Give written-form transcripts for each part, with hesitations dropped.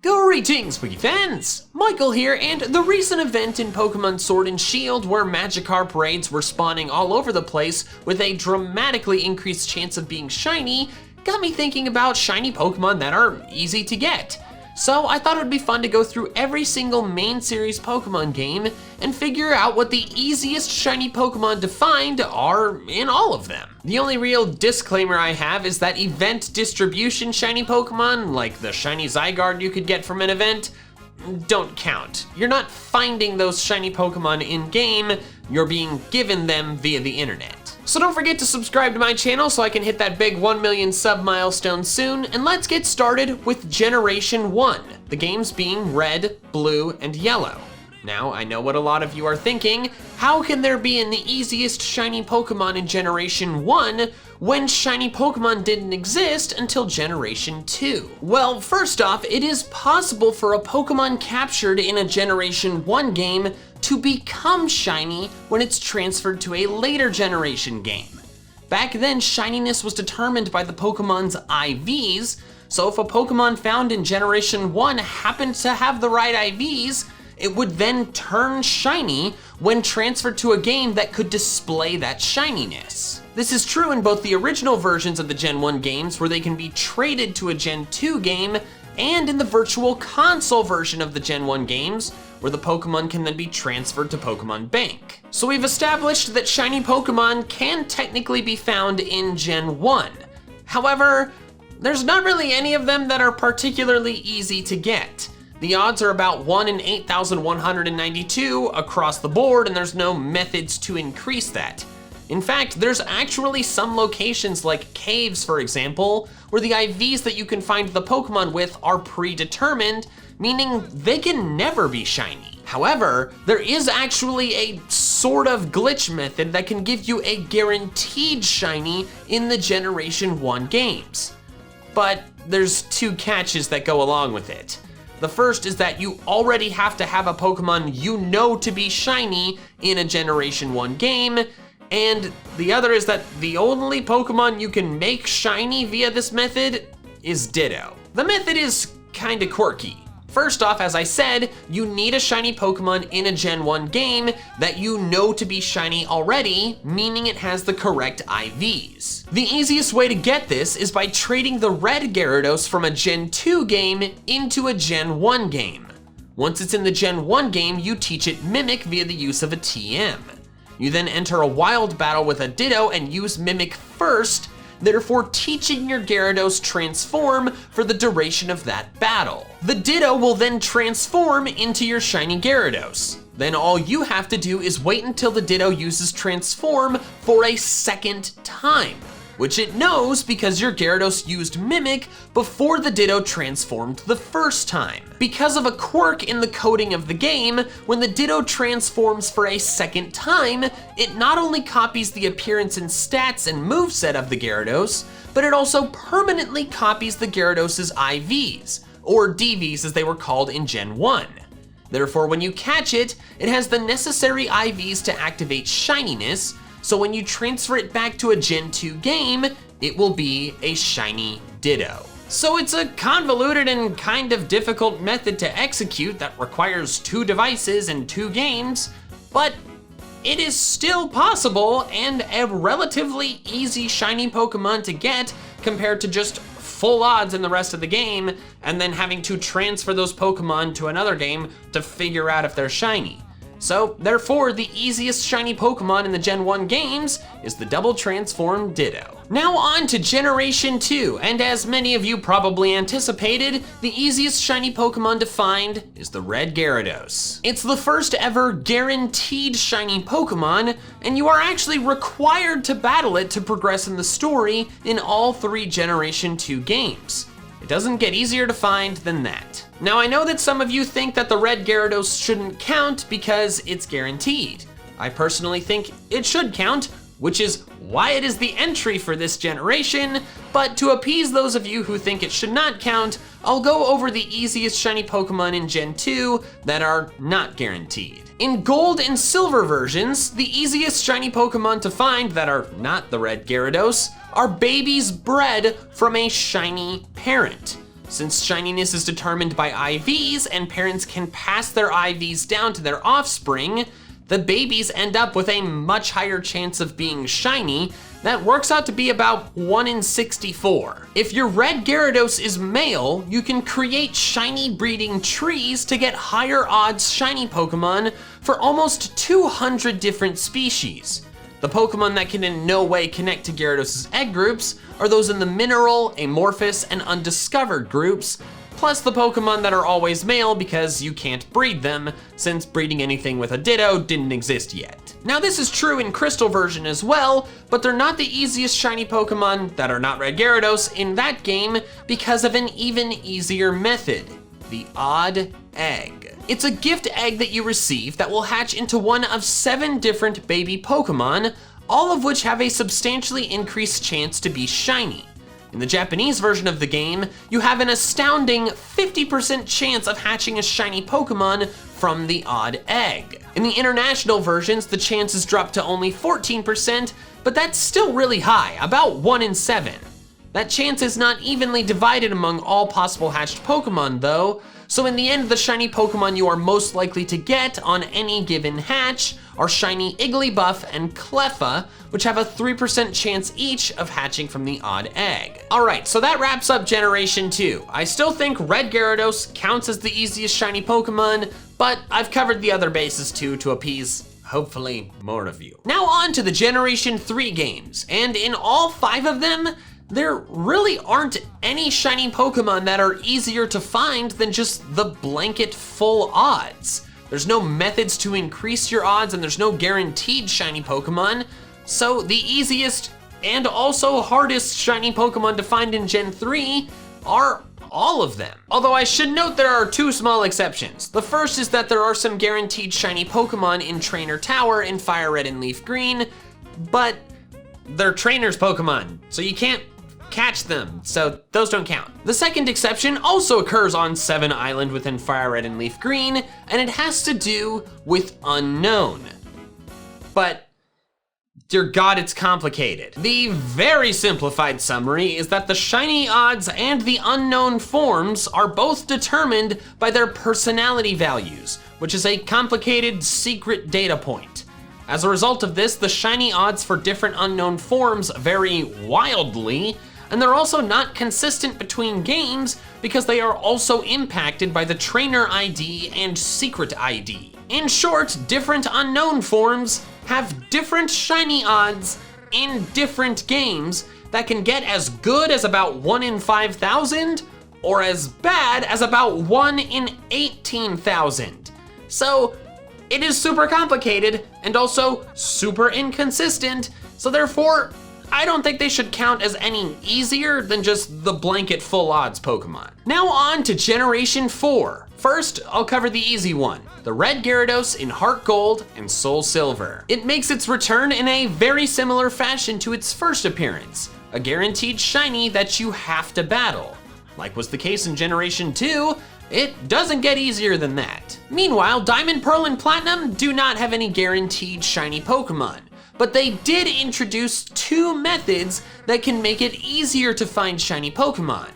Greetings, Spooky fans! Michael here, and the recent event in Pokemon Sword and Shield where Magikarp raids were spawning all over the place with a dramatically increased chance of being shiny got me thinking about shiny Pokemon that are easy to get. So I thought it would be fun to go through every single main series Pokemon game and figure out what the easiest shiny Pokemon to find are in all of them. The only real disclaimer I have is that event distribution shiny Pokemon, like the shiny Zygarde you could get from an event, don't count. You're not finding those shiny Pokemon in-game, you're being given them via the internet. So don't forget to subscribe to my channel so I can hit that big 1 million sub milestone soon, and let's get started with Generation 1, the games being Red, Blue, and Yellow. Now, I know what a lot of you are thinking, how can there be the easiest shiny Pokemon in Generation 1 when shiny Pokemon didn't exist until Generation 2? Well, first off, it is possible for a Pokemon captured in a Generation 1 game to become shiny when it's transferred to a later generation game. Back then, shininess was determined by the Pokemon's IVs, so if a Pokemon found in Generation 1 happened to have the right IVs, it would then turn shiny when transferred to a game that could display that shininess. This is true in both the original versions of the Gen 1 games where they can be traded to a Gen 2 game, and in the Virtual Console version of the Gen 1 games, where the Pokemon can then be transferred to Pokemon Bank. So we've established that shiny Pokemon can technically be found in Gen 1. However, there's not really any of them that are particularly easy to get. The odds are about 1 in 8,192 across the board, and there's no methods to increase that. In fact, there's actually some locations like caves, for example, where the IVs that you can find the Pokemon with are predetermined, meaning they can never be shiny. However, there is actually a sort of glitch method that can give you a guaranteed shiny in the Generation 1 games. But there's two catches that go along with it. The first is that you already have to have a Pokemon you know to be shiny in a Generation 1 game, and the other is that the only Pokemon you can make shiny via this method is Ditto. The method is kinda quirky. First off, as I said, you need a shiny Pokemon in a Gen 1 game that you know to be shiny already, meaning it has the correct IVs. The easiest way to get this is by trading the red Gyarados from a Gen 2 game into a Gen 1 game. Once it's in the Gen 1 game, you teach it Mimic via the use of a TM. You then enter a wild battle with a Ditto and use Mimic first, therefore teaching your Gyarados Transform for the duration of that battle. The Ditto will then transform into your shiny Gyarados. Then all you have to do is wait until the Ditto uses Transform for a second time, which it knows because your Gyarados used Mimic before the Ditto transformed the first time. Because of a quirk in the coding of the game, when the Ditto transforms for a second time, it not only copies the appearance and stats and moveset of the Gyarados, but it also permanently copies the Gyarados' IVs, or DVs as they were called in Gen 1. Therefore, when you catch it, it has the necessary IVs to activate shininess, so when you transfer it back to a Gen 2 game, it will be a shiny Ditto. So it's a convoluted and kind of difficult method to execute that requires 2 devices and 2 games, but it is still possible and a relatively easy shiny Pokemon to get compared to just full odds in the rest of the game and then having to transfer those Pokemon to another game to figure out if they're shiny. So, therefore, the easiest shiny Pokemon in the Gen 1 games is the Double Transform Ditto. Now on to Generation 2, and as many of you probably anticipated, the easiest shiny Pokemon to find is the Red Gyarados. It's the first ever guaranteed shiny Pokemon, and you are actually required to battle it to progress in the story in all 3 Generation 2 games. It doesn't get easier to find than that. Now I know that some of you think that the red Gyarados shouldn't count because it's guaranteed. I personally think it should count, which is why it is the entry for this generation, but to appease those of you who think it should not count, I'll go over the easiest shiny Pokemon in Gen 2 that are not guaranteed. In Gold and Silver versions, the easiest shiny Pokemon to find that are not the red Gyarados are babies bred from a shiny parent. Since shininess is determined by IVs and parents can pass their IVs down to their offspring, the babies end up with a much higher chance of being shiny. That works out to be about 1 in 64. If your red Gyarados is male, you can create shiny breeding trees to get higher odds shiny Pokemon for almost 200 different species. The Pokemon that can in no way connect to Gyarados' egg groups are those in the mineral, amorphous, and undiscovered groups, plus the Pokemon that are always male because you can't breed them, since breeding anything with a Ditto didn't exist yet. Now this is true in Crystal version as well, but they're not the easiest shiny Pokemon that are not red Gyarados in that game because of an even easier method, the odd egg. It's a gift egg that you receive that will hatch into one of 7 different baby Pokemon, all of which have a substantially increased chance to be shiny. In the Japanese version of the game, you have an astounding 50% chance of hatching a shiny Pokemon from the odd egg. In the international versions, the chances drop to only 14%, but that's still really high, about 1 in 7. That chance is not evenly divided among all possible hatched Pokemon though, so in the end, the shiny Pokemon you are most likely to get on any given hatch are shiny Igglybuff and Cleffa, which have a 3% chance each of hatching from the odd egg. All right, so that wraps up Generation 2. I still think Red Gyarados counts as the easiest shiny Pokemon, but I've covered the other bases too to appease hopefully more of you. Now on to the Generation 3 games, and in all 5 of them, there really aren't any shiny Pokemon that are easier to find than just the blanket full odds. There's no methods to increase your odds and there's no guaranteed shiny Pokemon, so the easiest and also hardest shiny Pokemon to find in Gen 3 are all of them. Although I should note there are 2 small exceptions. The first is that there are some guaranteed shiny Pokemon in Trainer Tower in Fire Red and Leaf Green, but they're trainers Pokemon, so you can't catch them, so those don't count. The second exception also occurs on 7 Island within Fire Red and Leaf Green, and it has to do with Unknown. But dear God, it's complicated. The very simplified summary is that the shiny odds and the unknown forms are both determined by their personality values, which is a complicated secret data point. As a result of this, the shiny odds for different unknown forms vary wildly, and they're also not consistent between games because they are also impacted by the trainer ID and secret ID. In short, different unknown forms have different shiny odds in different games that can get as good as about 1 in 5,000 or as bad as about 1 in 18,000. So it is super complicated and also super inconsistent, so therefore I don't think they should count as any easier than just the blanket full odds Pokemon. Now on to Generation 4. First, I'll cover the easy one, the Red Gyarados in Heart Gold and Soul Silver. It makes its return in a very similar fashion to its first appearance, a guaranteed shiny that you have to battle. Like was the case in Generation 2, it doesn't get easier than that. Meanwhile, Diamond, Pearl, and Platinum do not have any guaranteed shiny Pokemon, but they did introduce 2 methods that can make it easier to find shiny Pokemon.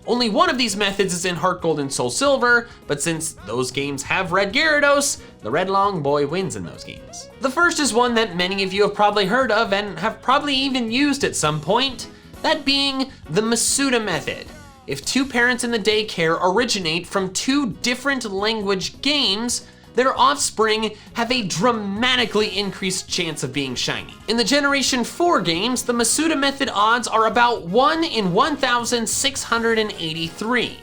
Only one of these methods is in Heart Gold and Soul Silver, but since those games have Red Gyarados, the Red Long Boy wins in those games. The first is one that many of you have probably heard of and have probably even used at some point, that being the Masuda method. If 2 parents in the daycare originate from 2 different language games, their offspring have a dramatically increased chance of being shiny. In the Generation 4 games, the Masuda method odds are about 1 in 1,683.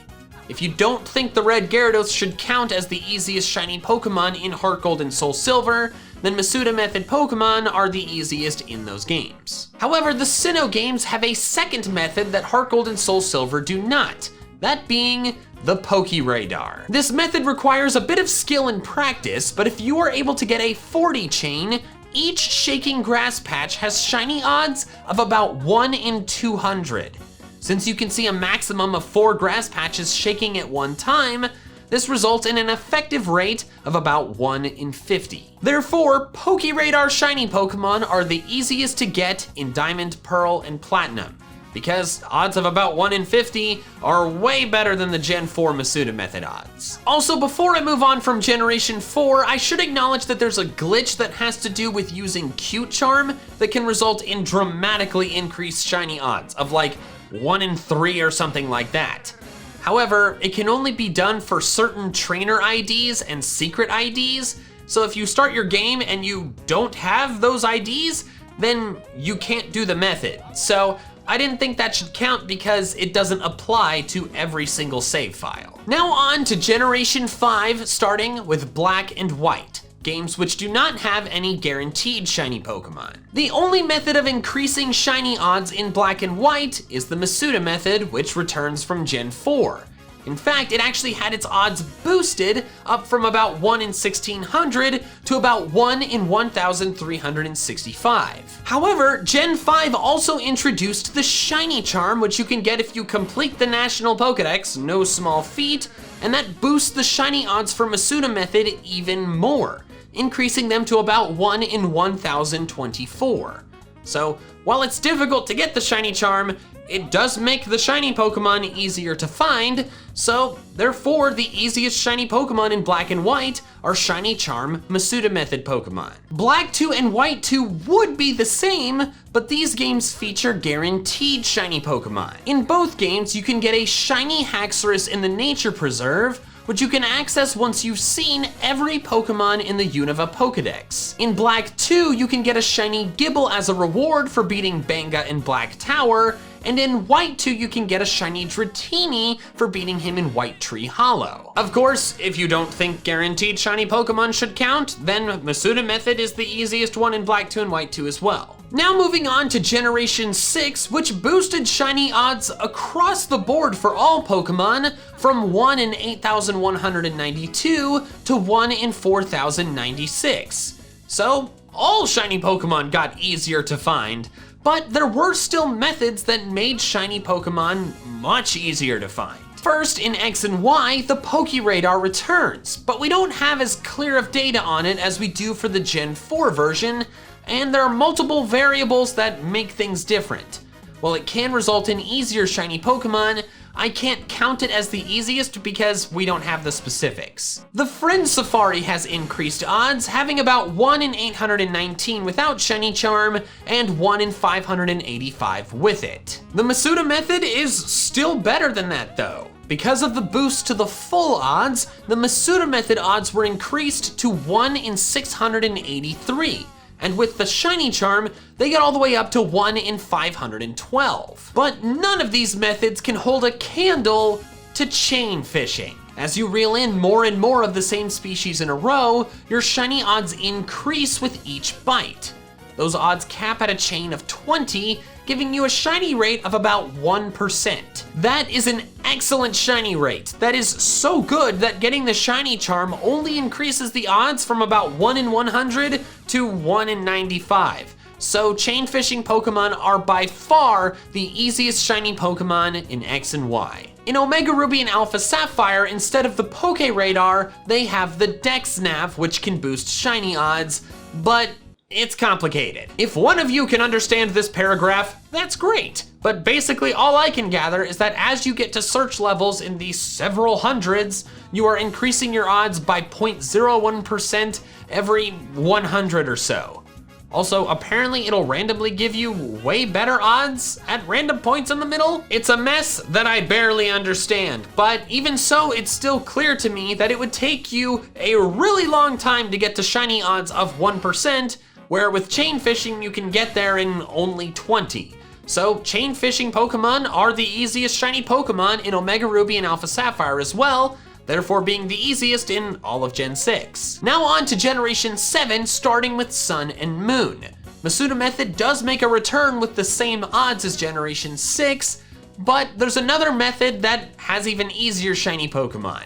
If you don't think the Red Gyarados should count as the easiest shiny Pokemon in Heart Gold and Soul Silver, then Masuda method Pokemon are the easiest in those games. However, the Sinnoh games have a second method that Heart Gold and Soul Silver do not, that being the PokeRadar. This method requires a bit of skill and practice, but if you are able to get a 40 chain, each shaking grass patch has shiny odds of about 1 in 200. Since you can see a maximum of 4 grass patches shaking at one time, this results in an effective rate of about 1 in 50. Therefore, PokeRadar shiny Pokemon are the easiest to get in Diamond, Pearl, and Platinum. because odds of about 1 in 50 are way better than the Gen 4 Masuda method odds. Also, before I move on from Generation 4, I should acknowledge that there's a glitch that has to do with using Cute Charm that can result in dramatically increased shiny odds of like 1 in 3 or something like that. However, it can only be done for certain trainer IDs and secret IDs, so if you start your game and you don't have those IDs, then you can't do the method. So I didn't think that should count because it doesn't apply to every single save file. Now on to Generation 5, starting with Black and White, games which do not have any guaranteed shiny Pokemon. The only method of increasing shiny odds in Black and White is the Masuda method, which returns from Gen 4. In fact, it actually had its odds boosted up from about 1 in 1600 to about 1 in 1365. However, Gen 5 also introduced the Shiny Charm, which you can get if you complete the National Pokedex, no small feat, and that boosts the shiny odds for Masuda method even more, increasing them to about 1 in 1024. So, while it's difficult to get the Shiny Charm, it does make the shiny Pokemon easier to find, so therefore the easiest shiny Pokemon in Black and White are Shiny Charm Masuda method Pokemon. Black 2 and White 2 would be the same, but these games feature guaranteed shiny Pokemon. In both games, you can get a shiny Haxorus in the Nature Preserve, which you can access once you've seen every Pokemon in the Unova Pokedex. In Black 2, you can get a shiny Gible as a reward for beating Banga in Black Tower, and in White 2, you can get a shiny Dratini for beating him in White Tree Hollow. Of course, if you don't think guaranteed shiny Pokemon should count, then Masuda method is the easiest one in Black 2 and White 2 as well. Now moving on to Generation 6, which boosted shiny odds across the board for all Pokemon from 1 in 8,192 to 1 in 4,096. So, all shiny Pokemon got easier to find, but there were still methods that made shiny Pokemon much easier to find. First, in X and Y, the Pokeradar returns, but we don't have as clear of data on it as we do for the Gen 4 version, and there are multiple variables that make things different. While it can result in easier shiny Pokemon, I can't count it as the easiest because we don't have the specifics. The Friend Safari has increased odds, having about 1 in 819 without Shiny Charm and 1 in 585 with it. The Masuda method is still better than that though. Because of the boost to the full odds, the Masuda method odds were increased to 1 in 683. And with the Shiny Charm, they get all the way up to 1 in 512. But none of these methods can hold a candle to chain fishing. As you reel in more and more of the same species in a row, your shiny odds increase with each bite. Those odds cap at a chain of 20, giving you a shiny rate of about 1%. That is an excellent shiny rate. That is so good that getting the Shiny Charm only increases the odds from about 1 in 100 to 1 in 95. So chain fishing Pokemon are by far the easiest shiny Pokemon in X and Y. In Omega Ruby and Alpha Sapphire, instead of the Pokeradar, they have the Dex Nav, which can boost shiny odds, but it's complicated. If one of you can understand this paragraph, that's great. But basically all I can gather is that as you get to search levels in the several hundreds, you are increasing your odds by 0.01% every 100 or so. Also, apparently it'll randomly give you way better odds at random points in the middle. It's a mess that I barely understand, but even so, it's still clear to me that it would take you a really long time to get to shiny odds of 1%, where with chain fishing you can get there in only 20. So chain fishing Pokemon are the easiest shiny Pokemon in Omega Ruby and Alpha Sapphire as well, therefore being the easiest in all of Gen 6. Now on to Generation 7, starting with Sun and Moon. Masuda method does make a return with the same odds as Generation 6, but there's another method that has even easier shiny Pokemon,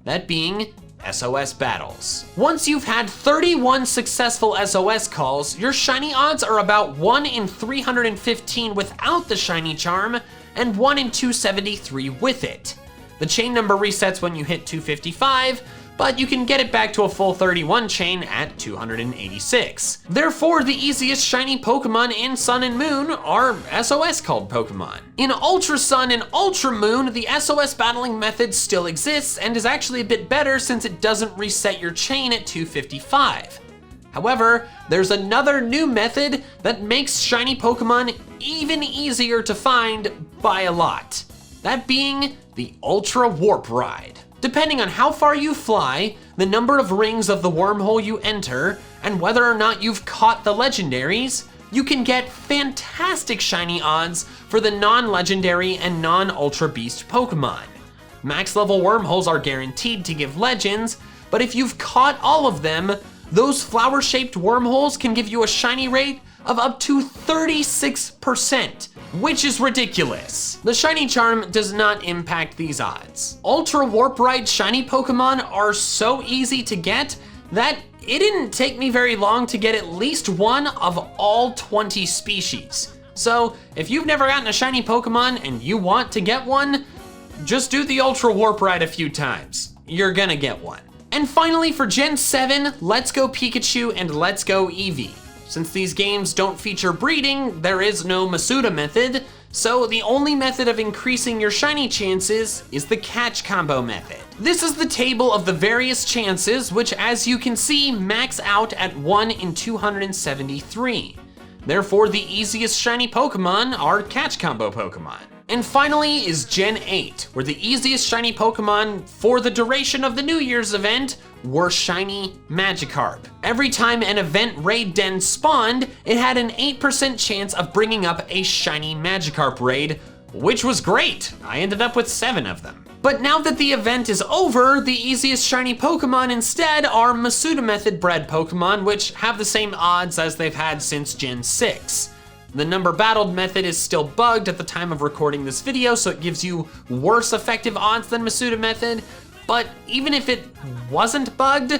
that being SOS battles. Once you've had 31 successful SOS calls, your shiny odds are about 1 in 315 without the Shiny Charm and 1 in 273 with it. The chain number resets when you hit 255, but you can get it back to a full 31 chain at 286. Therefore, the easiest shiny Pokemon in Sun and Moon are SOS called Pokemon. In Ultra Sun and Ultra Moon, the SOS battling method still exists and is actually a bit better since it doesn't reset your chain at 255. However, there's another new method that makes shiny Pokemon even easier to find by a lot. That being the Ultra Warp Ride. Depending on how far you fly, the number of rings of the wormhole you enter, and whether or not you've caught the legendaries, you can get fantastic shiny odds for the non-legendary and non-Ultra Beast Pokemon. Max level wormholes are guaranteed to give legends, but if you've caught all of them, those flower-shaped wormholes can give you a shiny rate of up to 36%, which is ridiculous. The shiny charm does not impact these odds. Ultra Warp Ride shiny Pokemon are so easy to get that it didn't take me very long to get at least one of all 20 species. So if you've never gotten a shiny Pokemon and you want to get one, just do the Ultra Warp Ride a few times. You're gonna get one. And finally for Gen 7, Let's Go Pikachu and Let's Go Eevee. Since these games don't feature breeding, there is no Masuda method, so the only method of increasing your shiny chances is the catch combo method. This is the table of the various chances, which as you can see, max out at 1 in 273. Therefore, the easiest shiny Pokemon are catch combo Pokemon. And finally is Gen 8, where the easiest shiny Pokemon for the duration of the New Year's event were shiny Magikarp. Every time an event raid den spawned, it had an 8% chance of bringing up a shiny Magikarp raid, which was great. I ended up with 7 of them. But now that the event is over, the easiest shiny Pokemon instead are Masuda method bred Pokemon, which have the same odds as they've had since Gen 6. The number battled method is still bugged at the time of recording this video, so it gives you worse effective odds than Masuda method, but even if it wasn't bugged,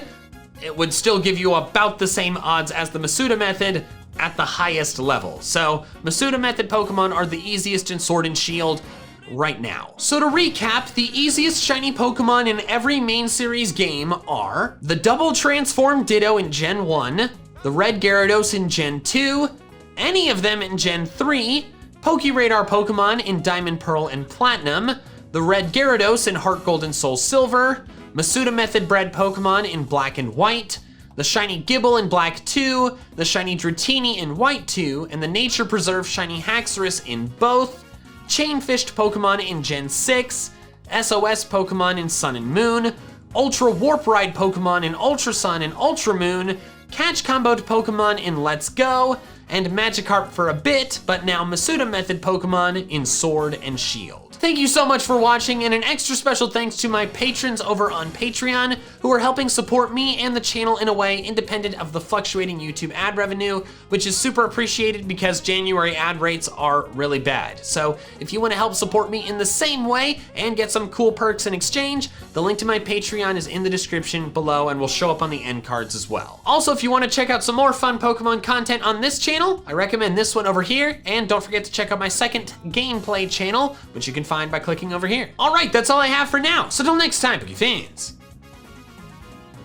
it would still give you about the same odds as the Masuda method at the highest level. So Masuda method Pokemon are the easiest in Sword and Shield right now. So to recap, the easiest shiny Pokemon in every main series game are the Double Transform Ditto in Gen 1, the Red Gyarados in Gen 2, any of them in Gen 3, PokeRadar Pokemon in Diamond, Pearl, and Platinum, the Red Gyarados in Heart Gold and Soul Silver, Masuda method bred Pokemon in Black and White, the shiny Gible in Black 2, the shiny Dratini in White 2, and the Nature Preserve shiny Haxorus in both, Chain-Fished Pokemon in Gen 6, SOS Pokemon in Sun and Moon, Ultra Warp Ride Pokemon in Ultra Sun and Ultra Moon, Catch Comboed Pokemon in Let's Go, and Magikarp for a bit, but now Masuda method Pokemon in Sword and Shield. Thank you so much for watching, and an extra special thanks to my patrons over on Patreon who are helping support me and the channel in a way independent of the fluctuating YouTube ad revenue, which is super appreciated because January ad rates are really bad. So if you want to help support me in the same way and get some cool perks in exchange, the link to my Patreon is in the description below and will show up on the end cards as well. Also, if you want to check out some more fun Pokemon content on this channel, I recommend this one over here, and don't forget to check out my second gameplay channel, which you can find by clicking over here. All right, that's all I have for now. So till next time, Pokefans,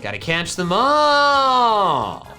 gotta catch them all.